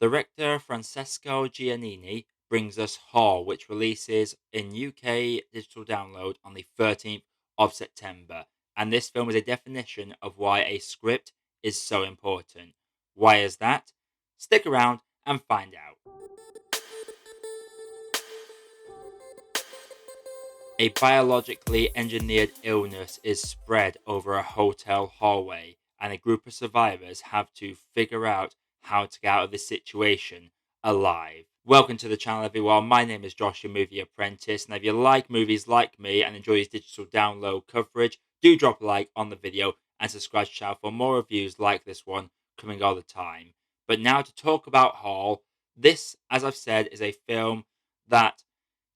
Director Francesco Giannini brings us Hall, which releases in UK digital download on the 13th of September. And this film is a definition of why a script is so important. Why is that? Stick around and find out. A biologically engineered illness is spread over a hotel hallway, and a group of survivors have to figure out how to get out of this situation alive. Welcome to the channel, everyone. My name is Josh, your Movie Apprentice, and if you like movies like me and enjoy his digital download coverage, do drop a like on the video and subscribe to the channel for more reviews like this one coming all the time. But now to talk about Hall, this, as I've said, is a film that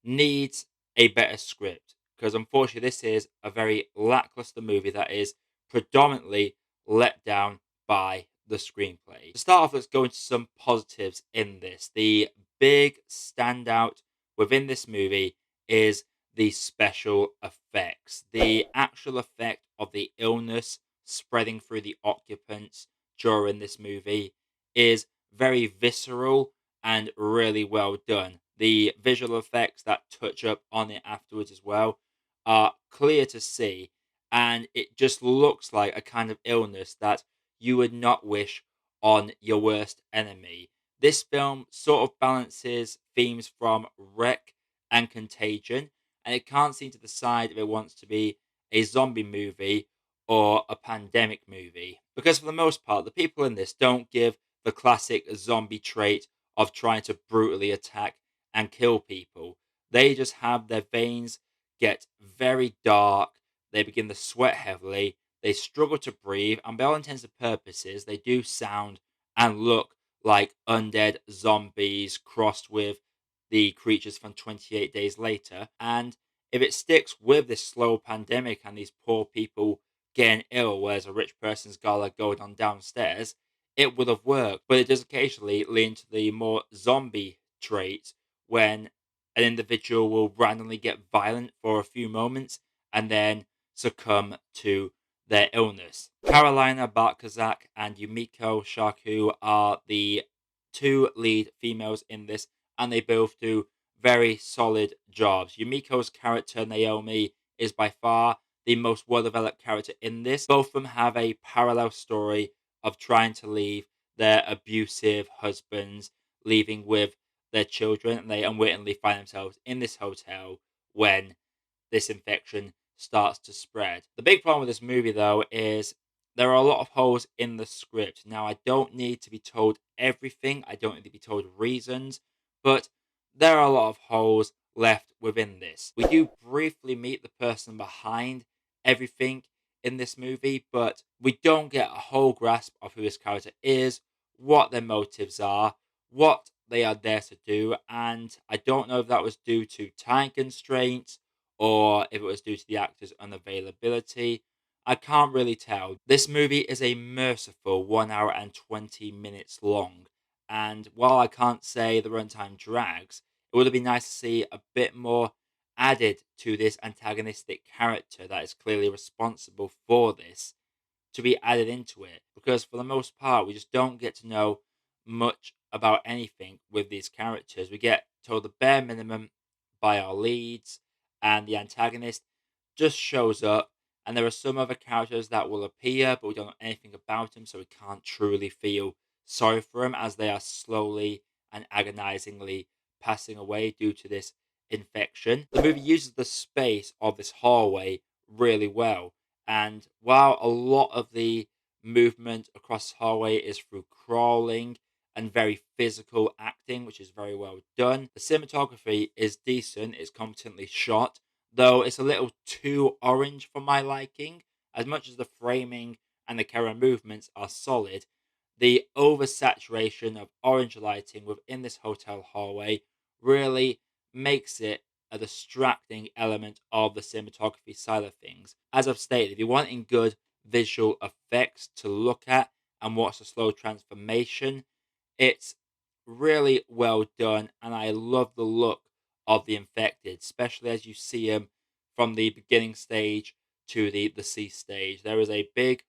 needs a better script because unfortunately this is a very lackluster movie that is predominantly let down by the screenplay. To start off, let's go into some positives in this. The big standout within this movie is the special effects. The actual effect of the illness spreading through the occupants during this movie is very visceral and really well done. The visual effects that touch up on it afterwards as well are clear to see, and it just looks like a kind of illness that you would not wish on your worst enemy. This film sort of balances themes from Wreck and Contagion, and it can't seem to decide if it wants to be a zombie movie or a pandemic movie. Because for the most part, the people in this don't give the classic zombie trait of trying to brutally attack and kill people. They just have their veins get very dark, they begin to sweat heavily, they struggle to breathe, and by all intents and purposes, they do sound and look like undead zombies crossed with the creatures from 28 Days Later. And if it sticks with this slow pandemic and these poor people getting ill, whereas a rich person's gala going on downstairs, it would have worked. But it does occasionally lean to the more zombie trait when an individual will randomly get violent for a few moments and then succumb to their illness. Carolina Barkazak and Yumiko Shaku are the two lead females in this, and they both do very solid jobs. Yumiko's character, Naomi, is by far the most well developed character in this. Both of them have a parallel story of trying to leave their abusive husbands, leaving with their children, and they unwittingly find themselves in this hotel when this infection starts to spread. The big problem with this movie, though, is there are a lot of holes in the script. Now, I don't need to be told everything, I don't need to be told reasons, but there are a lot of holes left within this. We do briefly meet the person behind everything in this movie, but we don't get a whole grasp of who this character is, what their motives are, what they are there to do, and I don't know if that was due to time constraints or if it was due to the actor's unavailability. I can't really tell. This movie is a merciful 1 hour and 20 minutes long, and while I can't say the runtime drags, it would have been nice to see a bit more added to this antagonistic character that is clearly responsible for this to be added into it, because for the most part we just don't get to know much about anything with these characters. We get told the bare minimum by our leads, and the antagonist just shows up, and there are some other characters that will appear but we don't know anything about them, so we can't truly feel sorry for them as they are slowly and agonizingly passing away due to this infection. The movie uses the space of this hallway really well, and while a lot of the movement across the hallway is through crawling and very physical acting, which is very well done, the cinematography is decent, it's competently shot, though it's a little too orange for my liking. As much as the framing and the camera movements are solid, the oversaturation of orange lighting within this hotel hallway really makes it a distracting element of the cinematography side of things. As I've stated, if you're wanting good visual effects to look at and watch the slow transformation, it's really well done, and I love the look of the infected, especially as you see them from the beginning stage to the C stage. There is a big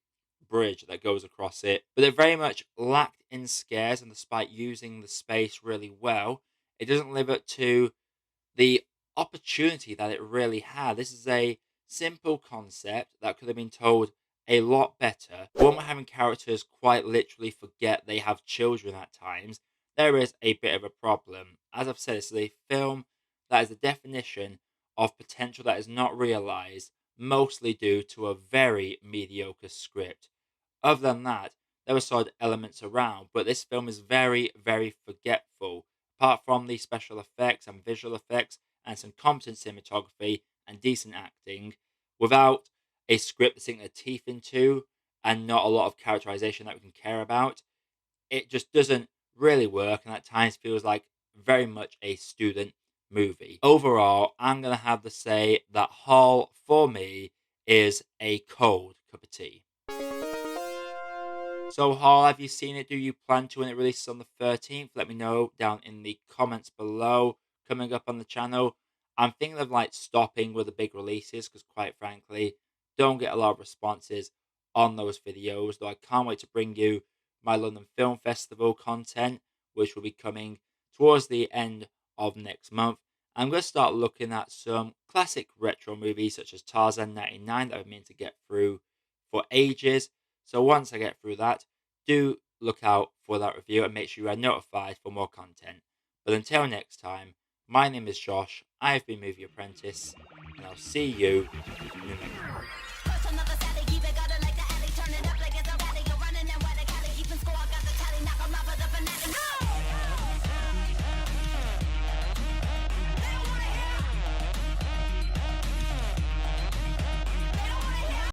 bridge that goes across it, but it very much lacked in scares, and despite using the space really well, it doesn't live up to the opportunity that it really had. This is a simple concept that could have been told a lot better. When we're having characters quite literally forget they have children at times, there is a bit of a problem. As I've said, this is a film that is the definition of potential that is not realized, mostly due to a very mediocre script. Other than that, there are solid elements around, but this film is very, very forgetful. Apart from the special effects and visual effects and some competent cinematography and decent acting, without a script to sink their teeth into and not a lot of characterization that we can care about, it just doesn't really work and at times feels like very much a student movie. Overall, I'm going to have to say that Hall for me is a cold cup of tea. So, Hall, have you seen it? Do you plan to when it releases on the 13th? Let me know down in the comments below. Coming up on the channel, I'm thinking of like stopping with the big releases because, quite frankly, don't get a lot of responses on those videos. Though I can't wait to bring you my London Film Festival content, which will be coming towards the end of next month. I'm going to start looking at some classic retro movies such as Tarzan 99 that I've meant to get through for ages. So once I get through that, do look out for that review and make sure you are notified for more content. But until next time, my name is Josh, I have been Movie Apprentice, and I'll see you in the next one.